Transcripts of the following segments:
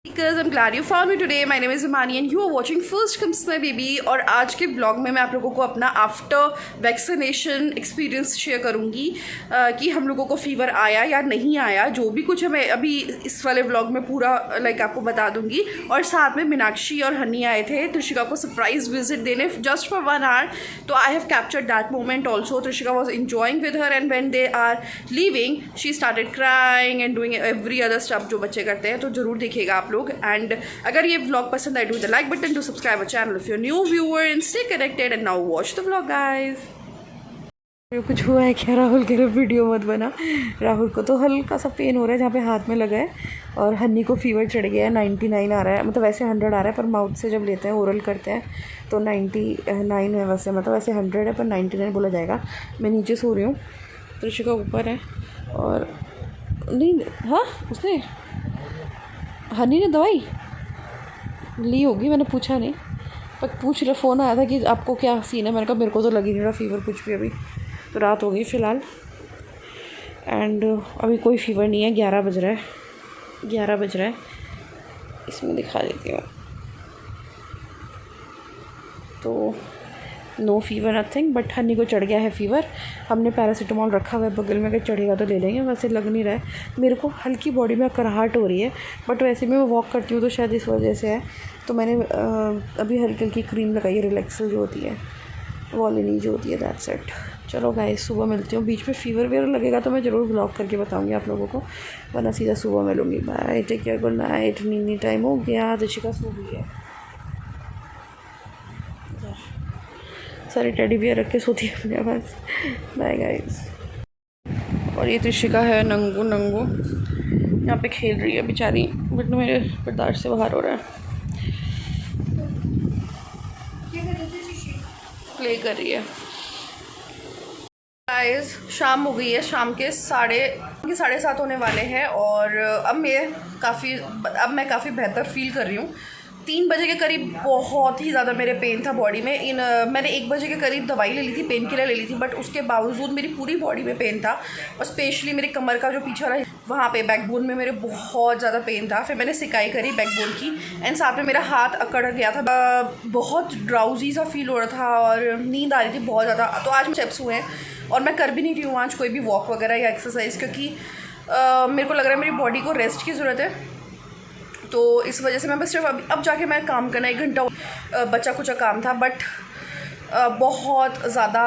Because I'm glad you found me today. My name is Imani and you are watching First Comes My Baby. और आज के blog में मैं आप लोगों को अपना आफ्टर वैक्सीनेशन एक्सपीरियंस शेयर करूँगी कि हम लोगों को फीवर आया या नहीं आया, जो भी कुछ है मैं अभी इस वाले ब्लॉग में पूरा आपको बता दूँगी। और साथ में मीनाक्षी और हनी आए थे त्रिशिका को सरप्राइज विजिट देने जस्ट फॉर 1 hour, तो I have captured that moment also. Trishika was enjoying with her and when they are leaving she started crying and doing every other stuff जो बच्चे करते हैं, तो ज़रूर देखिएगा आप लोग। एंड अगर ये व्लॉग पसंद आए, do the like button, to subscribe our channel if you new viewer and stay connected and now watch the vlog guys. कुछ हुआ है क्या? राहुल कह रहा वीडियो मत बना। राहुल को तो हल्का सा पेन हो रहा है जहाँ पे हाथ में लगा है, और हन्नी को फीवर चढ़ गया है, 99 आ रहा है, मतलब वैसे 100 आ रहा है पर माउथ से जब लेते हैं ओरल करते हैं तो 99 है वैसे, मतलब वैसे 100 है पर 99 बोला जाएगा। मैं नीचे सो रही हूँ, त्रिशिका ऊपर है। और नहीं, हाँ उसने हनी ने दवाई ली होगी, मैंने पूछा नहीं, पर पूछ रहा, फ़ोन आया था कि आपको क्या सीन है। मैंने कहा मेरे को तो लग ही नहीं रहा फीवर कुछ भी अभी, तो रात हो गई फ़िलहाल एंड अभी कोई फीवर नहीं है। 11 बज रहा है। इसमें दिखा देती हूँ, तो no fever nothing, but Honey को चढ़ गया है फीवर। हमने पैरासीटामोल रखा हुआ है बगल में, अगर चढ़ेगा तो ले लेंगे, वैसे लग नहीं रहा है मेरे को। हल्की बॉडी में कराहट हो रही है, बट वैसे मैं वॉक करती हूँ तो शायद इस वजह से है। तो मैंने अभी हल्की हल्की क्रीम लगाई है, रिलैक्सल जो होती है, वॉलिनी जो होती है, दैट्स इट। चलो गाइस, सुबह मिलती हूँ। बीच में फीवर वेवर लगेगा तो मैं ज़रूर व्लॉग करके बताऊँगी आप लोगों को, वरना सीधा सुबह मिलूँगी। Bye, take care, good night. नींद टाइम हो गया, ऋषिका सो गई है, सारे टेडी बियर रख के सोती है अपने पास। Bye guys. और ये त्रिशिका है नंगू यहाँ पे खेल रही है बेचारी, बट मेरे बर्दाश्त से बाहर हो रहा है। प्ले कर रही है। गाइस, शाम हो गई है, शाम के 7:30 होने वाले हैं और अब मैं काफ़ी बेहतर फील कर रही हूँ। 3 बजे के करीब बहुत ही ज़्यादा मेरे पेन था बॉडी में। मैंने 1 बजे के करीब दवाई ले ली थी, पेन किलर ले ली थी, बट उसके बावजूद मेरी पूरी बॉडी में पेन था, और स्पेशली मेरी कमर का जो पीछे वाला वहाँ पे बैकबोन में मेरे बहुत ज़्यादा पेन था। फिर मैंने सिकाई करी बैकबोन की एंड साथ में मेरा हाथ अकड़ गया था, बहुत ड्राउजी सा फील हो रहा था और नींद आ रही थी बहुत ज़्यादा। तो आज स्टेप्स हुए हैं और मैं कर भी नहीं रही हूँ आज कोई भी वॉक वगैरह या एक्सरसाइज, क्योंकि मेरे को लग रहा है मेरी बॉडी को रेस्ट की ज़रूरत है। तो इस वजह से मैं बस सिर्फ अब जाके मैं काम करना, 1 घंटा बचा कुछ काम था, बट बहुत ज़्यादा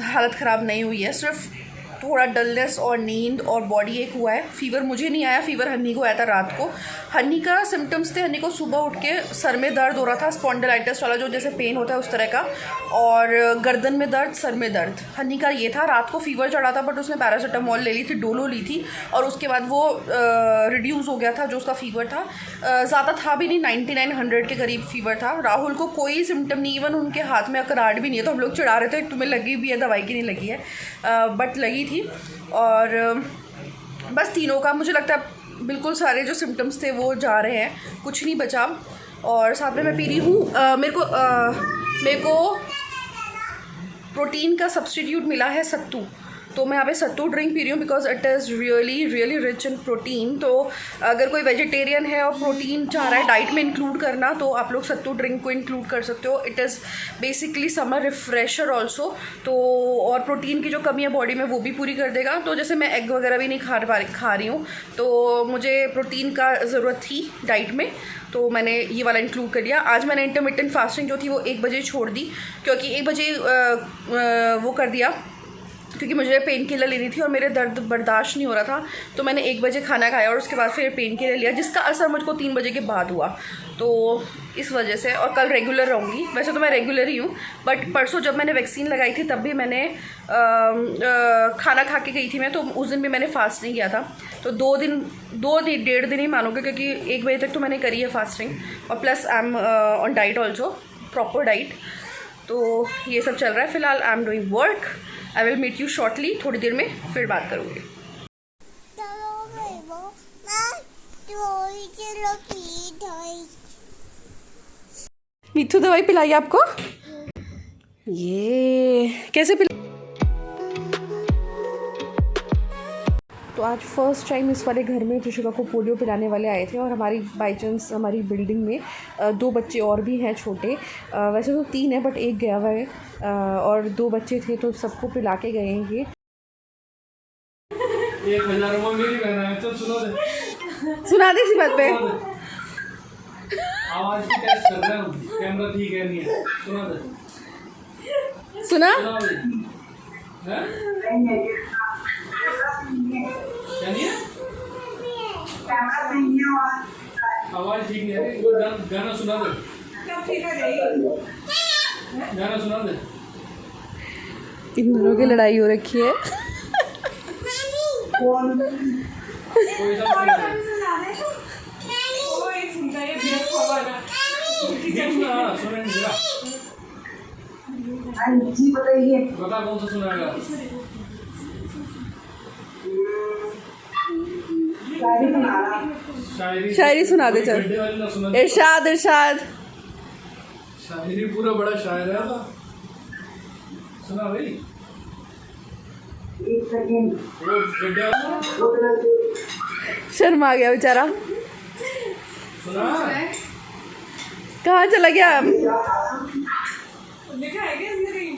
हालत ख़राब नहीं हुई है, सिर्फ थोड़ा डलनेस और नींद और बॉडी एक हुआ है। फीवर मुझे नहीं आया, फीवर हन्नी को आया था रात को। हन्नी का सिम्टम्स थे, हन्नी को सुबह उठ के सर में दर्द हो रहा था, स्पॉन्डिलाइटिस वाला जो जैसे पेन होता है उस तरह का, और गर्दन में दर्द, सर में दर्द, हन्नी का ये था। रात को फीवर चढ़ा था, बट उसने पैरासीटामोल ले ली थी, डोलो ली थी, और उसके बाद वो रिड्यूस हो गया था जो उसका फीवर था। ज़्यादा था भी नहीं, 99-100 के करीब फीवर था। राहुल को कोई सिम्टम नहीं, इवन उनके हाथ में अकराहट भी नहीं है, तो हम लोग चिढ़ा रहे थे तुम्हें लगी भी है दवाई की, नहीं लगी है, बट लगी थी। और बस तीनों का मुझे लगता है बिल्कुल सारे जो सिम्टम्स थे वो जा रहे हैं, कुछ नहीं बचा। और साथ में मैं पी रही हूँ, मेरे को प्रोटीन का सब्स्टिट्यूट मिला है सत्तू, तो मैं यहाँ पे सत्तू ड्रिंक पी रही हूँ because it is really rich in protein. तो अगर कोई वेजिटेरियन है और प्रोटीन चाह रहा है डाइट में इंक्लूड करना, तो आप लोग सत्तू ड्रिंक को इंक्लूड कर सकते हो। It is basically summer refresher also, तो और प्रोटीन की जो कमी है बॉडी में वो भी पूरी कर देगा। तो जैसे मैं एग वगैरह भी नहीं खा रही हूँ, तो मुझे प्रोटीन का ज़रूरत थी डाइट में, तो मैंने ये वाला इंक्लूड कर लिया। आज मैंने इंटरमिटेंट फास्टिंग जो थी वो 1 बजे छोड़ दी, क्योंकि 1 बजे वो कर दिया क्योंकि मुझे पेन किलर लेनी थी और मेरे दर्द बर्दाश्त नहीं हो रहा था, तो मैंने 1 बजे खाना खाया और उसके बाद फिर पेन किलर लिया, जिसका असर मुझको 3 बजे के बाद हुआ। तो इस वजह से, और कल रेगुलर रहूँगी। वैसे तो मैं रेगुलर ही हूँ, बट परसों जब मैंने वैक्सीन लगाई थी तब भी मैंने खाना खा के गई थी मैं, तो उस दिन भी मैंने फास्ट नहीं किया था। तो 1.5 दिन ही मानोगे, क्योंकि 1 बजे तक तो मैंने करी है फास्टिंग, और plus I am on diet also, proper diet. तो ये सब चल रहा है फिलहाल। I am doing work. I will meet you shortly, थोड़ी देर में फिर बात करूँगी। मीठू दवाई पिलाई आपको? ये कैसे पिला। तो आज फर्स्ट टाइम इस वाले घर में त्रिशिका को पोलियो पिलाने वाले आए थे और हमारी बाई चांस हमारी बिल्डिंग में 2 बच्चे और भी हैं छोटे, वैसे तो 3 है बट एक गया हुआ है और 2 बच्चे थे तो सबको पिला के गए हैं ये। 1000 मेरी बहन है तो सुना दे इसी बात पे। आवाज की टेस्ट कर रहे हैं, कैमरा ठीक है नहीं है, सुना दे। सुना हैं? क्या नहीं है? आवाज ठीक नहीं है, गाना सुना दे। गाना सुना दे। इन दोनों की लड़ाई हो रखी है। कोई सा सुना जरा। जी बताइए। बता कौन सा सुनाएगा? शायरी सुना दे चल। इरशाद इरशाद। शायरी पूरा बड़ा शायर है तो सुना भाई। एक सेकंड। शर्मा गया बेचारा। सुना कहाँ चला गया? लिखा है क्या इसमें कहीं?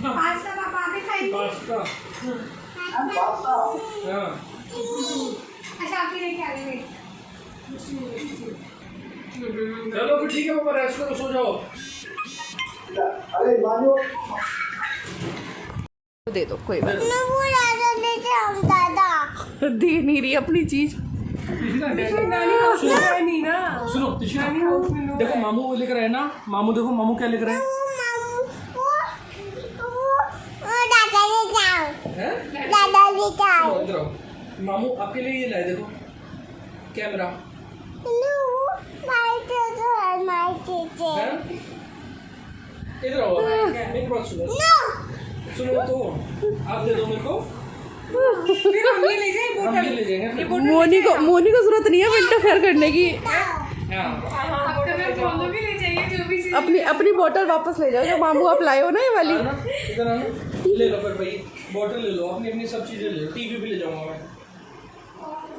पास्ता पापा भी खाएंगे। पास्ता। हाँ। अच्छा आप लेके आ गए। चलो फिर ठीक है पापा, रेस्ट करो, सो जाओ। अरे मानो दे दो कोई बात मैं वो राजा लेके आऊं दादा। नहीं। दे नहीं रही अपनी चीज। सुनो तिशिका, देखो मामू वो लेकर आए ना, मामू देखो मामू क्या लेकर आए हैं? दादा लेके आओ। इधर आओ, मामू आपके लिए ये लाए, देखो कैमरा हैं? इधर आओ, मेरी बात सुनो। सुनो तो आप दे दो मेरे को, फिर हम ये ले जाएंगे। मोनी को जरूरत नहीं है इंटरफेयर करने की। अपनी बोतल वापस ले जाओ जो मामू आप लाए हो ना ये वाली। इधर आना, ले लो फिर भाई, बोतल ले लो, अपनी सब चीजें ले लो, टीवी भी ले जाऊंगा मैं,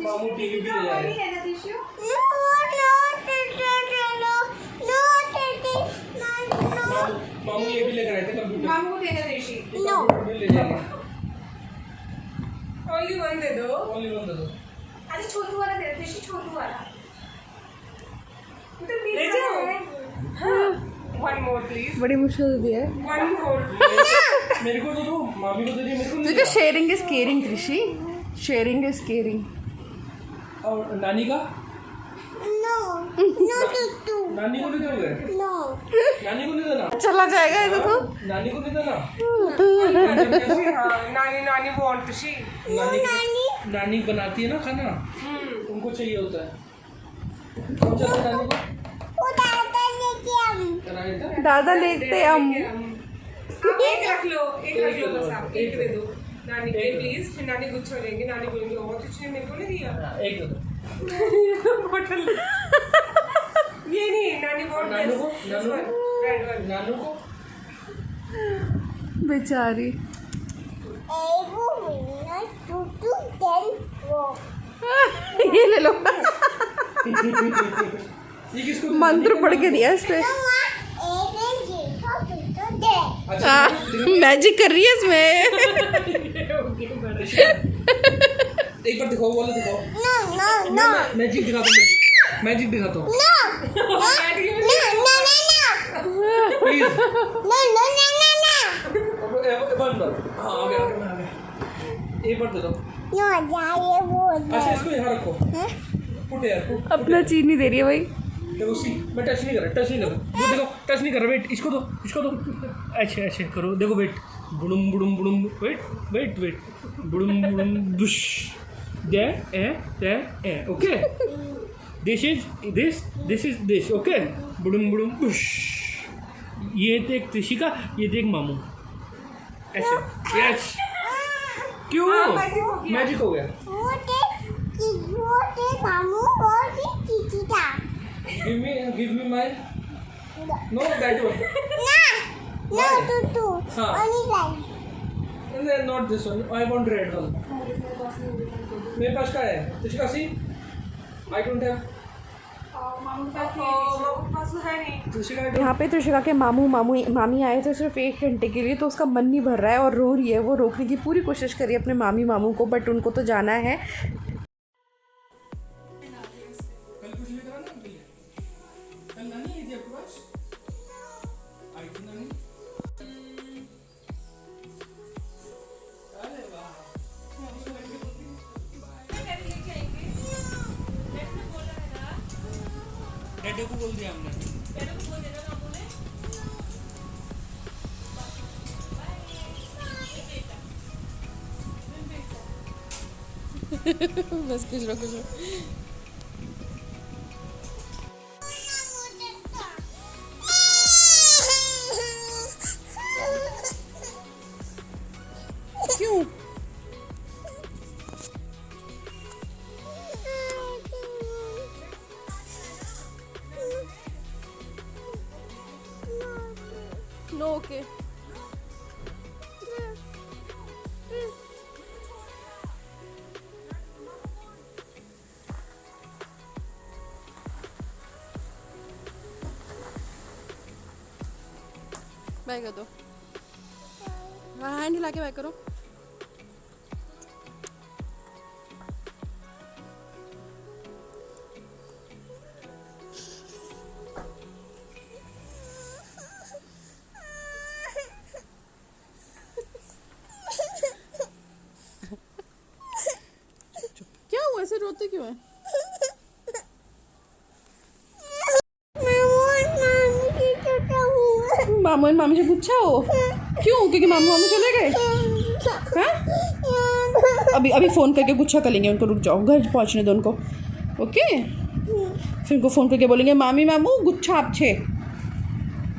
मामू टीवी भी ले जाएंगे। मामू ये भी लेकर आए थे कंप्यूटर, मामू को देना देशी। कंप्यूटर भी ले जाएंगे। ओनली वन दे दो। ओनली वन दे दो। अच्छा छोटू वाला दे देशी, छोटू वाला तो ले जाओ। हाँ वन मोर प्लीज। बड़ी मुश्किल से दिया है। वन मोर मेरे को तो दो, मामी को दे दिया, मेरे को नहीं देखो दिया। शेयरिंग इज केयरिंग कृषि, शेयरिंग इज केयरिंग। और नानी का? नानी को नहीं दोगे? नानी को नहीं देना? चला जाएगा ऐसे तो। नानी को नहीं देना? नानी नानी वांट शी। नानी बनाती है ना खाना, उनको चाहिए होता है। कौन सा नानी को? दादा लेते हम। एक रख लो बस, आप एक दे दो नानी के प्लीज। फिर नानी गुच्छा लेंगे, नानी बोलेंगे बहुत अच्छी, मेरे को नहीं दिया। एक दे दो। बोतल ये नहीं, नानी वांट नानू को? Red one. नानू को? बेचारी। ये ले लो। ये किसको? मंत्र पढ़ के दिया इस पे। अच्छा मैजिक कर रही है इसमें। एक बार दिखाओ, वाला दिखाओ। मैजिक दिखाता हूँ, मैजिक दिखाता हूँ प्लीज। बंद कर। हाँ आ गया, मैं आ गया। एक बार दे दो। अच्छा इसको यहाँ रखो, पुट यार पुट। अपना चीज नहीं दे रही है भाई। देखो सी, मैं टच नहीं कर रहा, टच नहीं कर रहा, वो देखो टच नहीं कर रहा। वेट, इसको दो, इसको दो। अच्छे अच्छे करो, देखो वेट, बुड़ुम बुड़ुम बुड़ुम, वेट वेट वेट, बुड़ुम बुड़ुम दुश, दे ए, okay. This is this, okay. बुड़ुम बुड़ुम दुश। ये देख त्रिशिका, ये देख मामू। ऐसे, यस। क्यों? मैजिक हो गया। Give me my know that one No, tutu. हाँ. Only that. Not this one I want red one मेरे पास का है तुझका सी आई डोंट हैव मामू के पास तो है नहीं। तुझका यहाँ पे त्रिशिका के मामी आए थे सिर्फ 1 घंटे के लिए, तो उसका मन नहीं भर रहा है और रो रही है। वो रोकने की पूरी कोशिश करी अपने मामू को, बट उनको तो जाना है। कल कुछ लेकर आना के लिए कल नानी आई थी आपके पास आई थी नानी अरे वाह डैडो को बोल दिया हमने बस कुछ रखो क्यों? नो ओके बाय कर दो। हाँ हैंड हिला के बाय करो। क्या हुआ, ऐसे रोते क्यों है? मामू और मामी से पूछा हो क्यों? क्योंकि मामू चले गए। हाँ अभी फ़ोन करके गुच्छा कर लेंगे उनको। रुक जाओ, घर पहुंचने दो उनको। ओके फिर उनको फ़ोन करके बोलेंगे मामी मामू गुच्छा आप छे।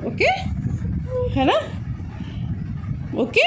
ओके है ना? ओके